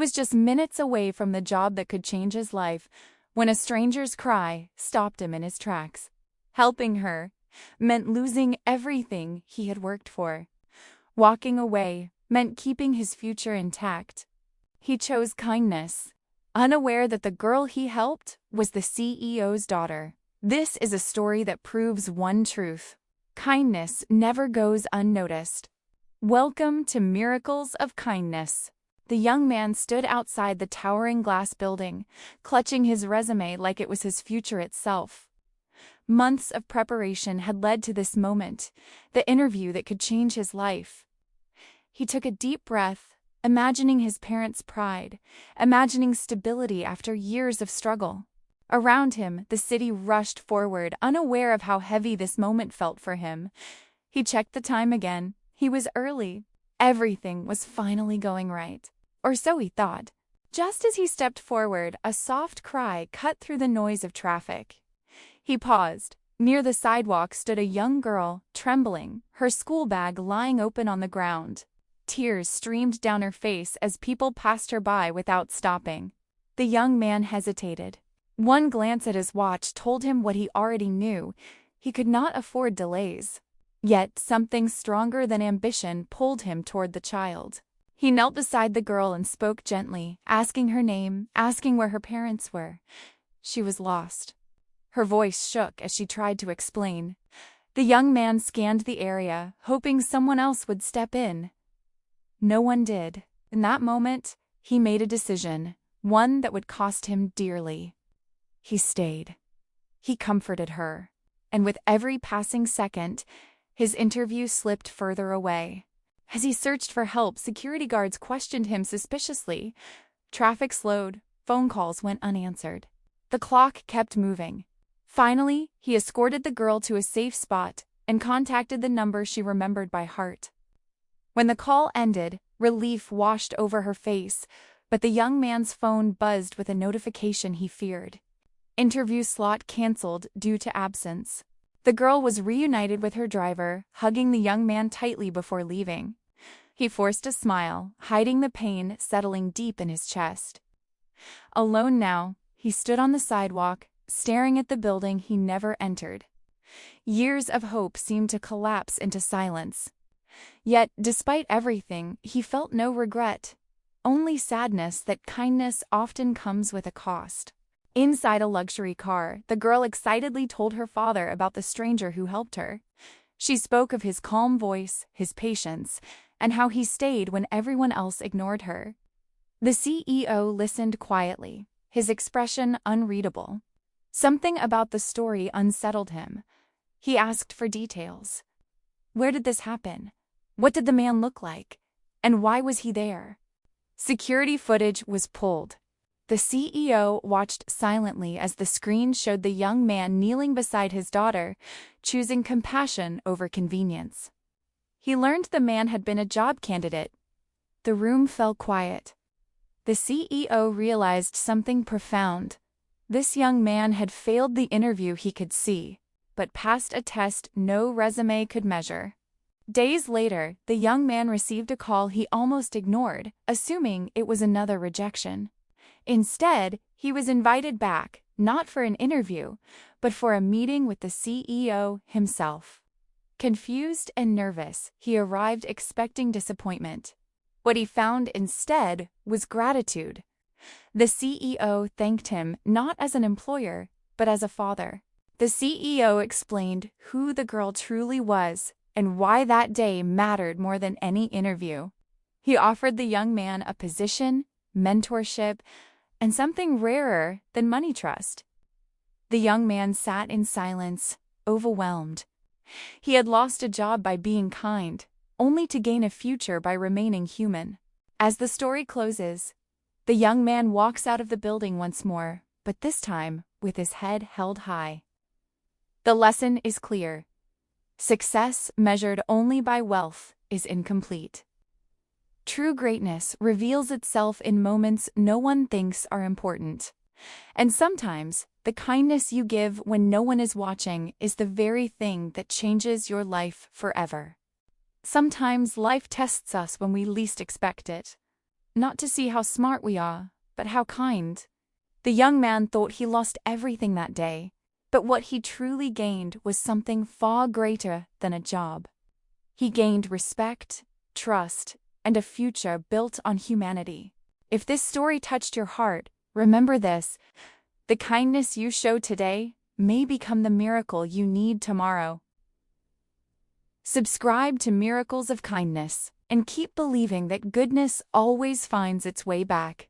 was just minutes away from the job that could change his life when a stranger's cry stopped him in his tracks. Helping her meant losing everything he had worked for. Walking away meant keeping his future intact. He chose kindness, unaware that the girl he helped was the CEO's daughter. This is a story that proves one truth: kindness never goes unnoticed. Welcome to Miracles of Kindness. The young man stood outside the towering glass building, clutching his resume like it was his future itself. Months of preparation had led to this moment, the interview that could change his life. He took a deep breath, imagining his parents' pride, imagining stability after years of struggle. Around him, the city rushed forward, unaware of how heavy this moment felt for him. He checked the time again. He was early. Everything was finally going right. Or so he thought. Just as he stepped forward, a soft cry cut through the noise of traffic. He paused. Near the sidewalk stood a young girl, trembling, her school bag lying open on the ground. Tears streamed down her face as people passed her by without stopping. The young man hesitated. One glance at his watch told him what he already knew: he could not afford delays. Yet something stronger than ambition pulled him toward the child. He knelt beside the girl and spoke gently, asking her name, asking where her parents were. She was lost. Her voice shook as she tried to explain. The young man scanned the area, hoping someone else would step in. No one did. In that moment, he made a decision, one that would cost him dearly. He stayed. He comforted her. And with every passing second, his interview slipped further away. As he searched for help, security guards questioned him suspiciously. Traffic slowed. Phone calls went unanswered. The clock kept moving. Finally, he escorted the girl to a safe spot and contacted the number she remembered by heart. When the call ended, relief washed over her face, but the young man's phone buzzed with a notification he feared. Interview slot canceled due to absence. The girl was reunited with her driver, hugging the young man tightly before leaving. He forced a smile, hiding the pain settling deep in his chest. Alone now, he stood on the sidewalk, staring at the building he never entered. Years of hope seemed to collapse into silence. Yet, despite everything, he felt no regret, only sadness that kindness often comes with a cost. Inside a luxury car, the girl excitedly told her father about the stranger who helped her. She spoke of his calm voice, his patience, and how he stayed when everyone else ignored her. The CEO listened quietly, his expression unreadable. Something about the story unsettled him. He asked for details. Where did this happen? What did the man look like? And why was he there? Security footage was pulled. The CEO watched silently as the screen showed the young man kneeling beside his daughter, choosing compassion over convenience. He learned the man had been a job candidate. The room fell quiet. The CEO realized something profound. This young man had failed the interview he could see, but passed a test no resume could measure. Days later, the young man received a call he almost ignored, assuming it was another rejection. Instead, he was invited back, not for an interview, but for a meeting with the CEO himself. Confused and nervous, he arrived expecting disappointment. What he found instead was gratitude. The CEO thanked him not as an employer, but as a father. The CEO explained who the girl truly was and why that day mattered more than any interview. He offered the young man a position, mentorship, and something rarer than money trust. The young man sat in silence, overwhelmed. He had lost a job by being kind, only to gain a future by remaining human. As the story closes, the young man walks out of the building once more, but this time with his head held high. The lesson is clear. Success measured only by wealth is incomplete. True greatness reveals itself in moments no one thinks are important. And sometimes, the kindness you give when no one is watching is the very thing that changes your life forever. Sometimes life tests us when we least expect it. not to see how smart we are, but how kind. The young man thought he lost everything that day, but what he truly gained was something far greater than a job. He gained respect, trust, and a future built on humanity. If this story touched your heart, remember this: the kindness you show today may become the miracle you need tomorrow. Subscribe to Miracles of Kindness and keep believing that goodness always finds its way back.